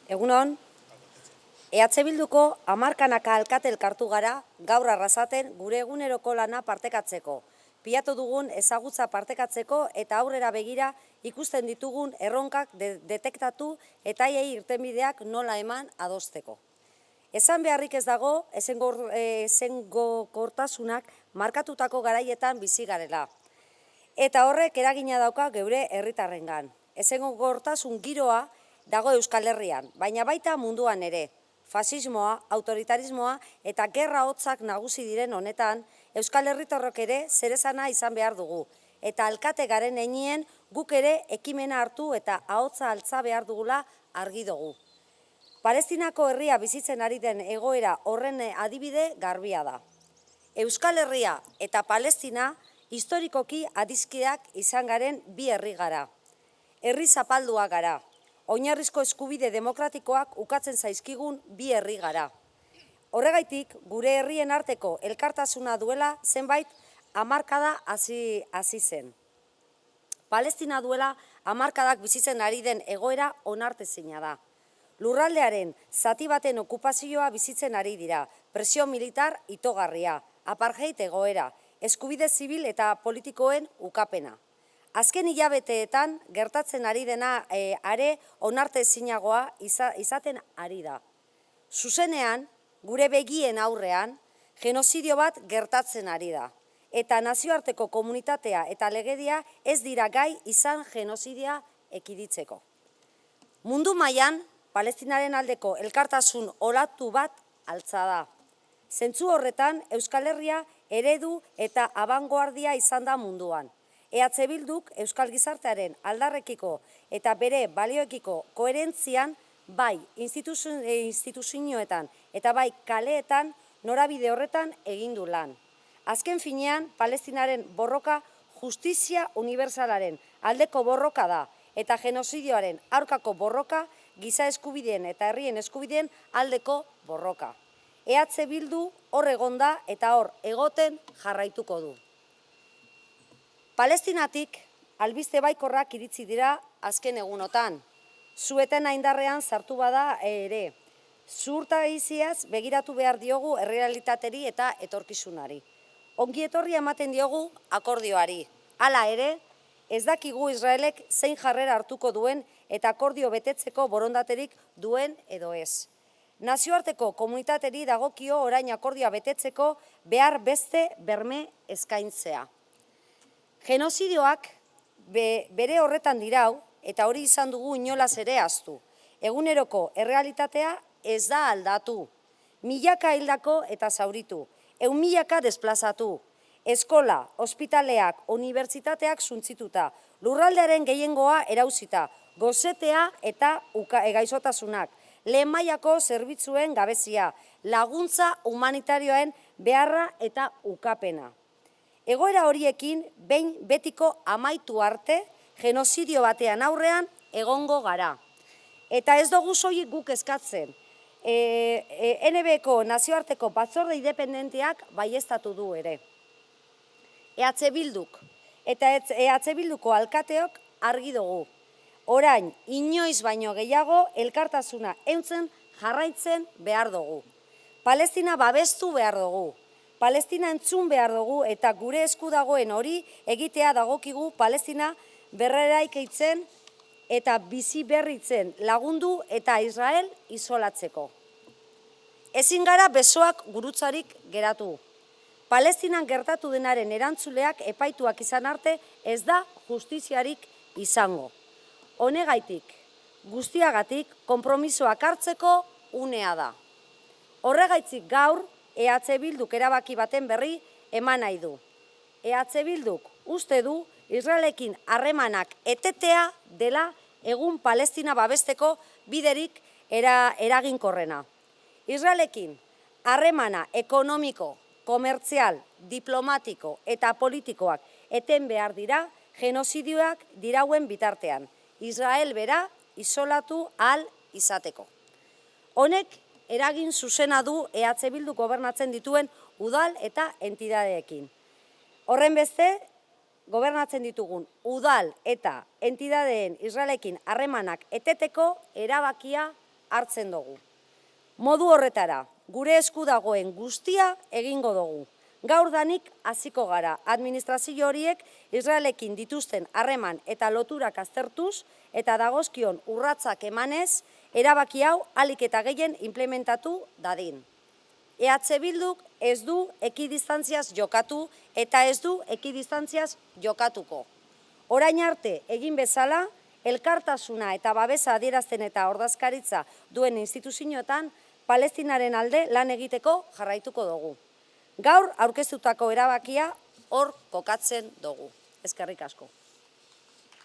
Egunon, EH Bilduko hamarkanaka alkate elkartu gara gaur arrasaten gure eguneroko lana partekatzeko. Pilatu dugun ezagutza partekatzeko eta aurrera begira ikusten ditugun erronkak detektatu eta haiei irtenbideak nola eman adosteko. Esan beharrik ez dago, ezengokortasunak markatutako garaietan bizi garela. Eta horrek eragina dauka geure herritarrengan. Ezengokortasun giroa dago Euskal Herrian, baina baita munduan ere. Fasismoa, autoritarismoa eta gerra hotzak nagusi diren honetan, Euskal Herritarrok ere zeresana izan behar dugu. Eta alkate garen einien guk ere ekimena hartu eta ahotsa altza behar dugula argi dugu. Palestinako herria bizitzen ari den egoera horren adibide garbia da. Euskal Herria eta Palestina historikoki adiskideak izan garen bi herri gara. Herri zapaldua gara. Oinarrizko eskubide demokratikoak ukatzen zaizkigun bi herri gara. Horregaitik, gure herrien arteko elkartasuna duela zenbait hamarkada hasi zen. Palestina duela hamarkadak bizitzen ari den egoera onartezina da. Lurraldearen zati baten okupazioa bizitzen ari dira, presio militar itogarria, apartheid egoera, eskubide zibil eta politikoen ukapena. Azken hilabeteetan gertatzen ari dena are onartezinagoa izaten ari da. Zuzenean, gure begien aurrean, genozidio bat gertatzen ari da. Eta nazioarteko komunitatea eta legedia ez dira gai izan genozidia ekiditzeko. Mundu mailan, Palestinaren aldeko elkartasun olatu bat altza da. Zentzu horretan, Euskal Herria eredu eta abangoardia izan da munduan. EH Bilduk Euskal Gizartearen aldarrekiko eta bere balioekiko koherentzian bai instituzioetan eta bai kaleetan norabide horretan egin du lan. Azken finean, Palestinaren borroka justizia unibertsalaren aldeko borroka da eta genozidioaren aurkako borroka giza eskubideen eta herrien eskubideen aldeko borroka. EH Bildu hor egonda eta hor egoten jarraituko du. Palestinatik albiste baikorrak iritsi dira azken egunotan. Zueten indarrean sartu bada ere. Zuhurtagiziaz begiratu behar diogu errealitateri eta etorkizunari. Ongi etorria ematen diogu akordioari. Hala ere, ez dakigu Israelek zein jarrera hartuko duen eta akordio betetzeko borondaterik duen edo ez. Nazioarteko komunitateri dagokio orain akordioa betetzeko behar beste berme eskaintzea. Genozidioak bere horretan dirau eta hori izan dugu inolaz ere ahaztu. Eguneroko errealitatea ez da aldatu. Milaka hildako eta zauritu, milaka desplazatu. Eskola, ospitaleak, unibertsitateak suntzituta, lurraldearen gehiengoa erauzita, gozetea eta gaixotasunak, lehen mailako zerbitzuen gabezia, laguntza humanitarioen beharra eta ukapena. Egoera horiekin behin betiko amaitu arte genozidio batean aurrean egongo gara. Eta ez dugu soilik guk eskatzen. NBko nazioarteko batzorde independenteak baieztatu du ere. EH Bilduk eta EH Bilduko alkateok argi dugu. Orain, inoiz baino gehiago elkartasuna ehuntzen jarraitzen behar dugu. Palestina babestu behar dugu. Palestina entzun behar dugu eta gure esku dagoen hori egitea dagokigu Palestina berreraikitzen eta bizi berritzen lagundu eta Israel isolatzeko. Ezin gara besoak gurutzarik geratu. Palestinan gertatu denaren erantzuleak epaituak izan arte ez da justiziarik izango. Honegaitik, guztiagatik, konpromisoak hartzeko unea da. Horregaitzik gaur, EH Bilduk erabaki baten berri eman nahi du. EH Bilduk uste du Israelekin harremanak etetea dela egun Palestina babesteko biderik eraginkorrena. Israelekin harremana ekonomiko, komertzial, diplomatiko eta politikoak eten behar dira genozidioak dirauen bitartean. Israel bera isolatu ahal izateko. Honek eragin zuzena du EH Bildu gobernatzen dituen udal eta entidadeekin. Horren beste, gobernatzen ditugun udal eta entidadeen Israelekin harremanak eteteko erabakia hartzen dugu. Modu horretara, gure esku dagoen guztia egingo dugu. Gaur danik hasiko gara, administrazio horiek Israelekin dituzten harreman eta loturak aztertuz eta dagozkion urratsak emanez, erabaki hau ahalik eta gehien implementatu dadin. EH Bilduk ez du ekidistantziaz jokatu eta ez du ekidistantziaz jokatuko. Orain arte egin bezala, elkartasuna eta babesa adierazten eta ordezkaritza duen instituzioetan Palestinaren alde lan egiteko jarraituko dugu. Gaur aurkeztutako erabakia hor kokatzen dugu. Eskerrik asko.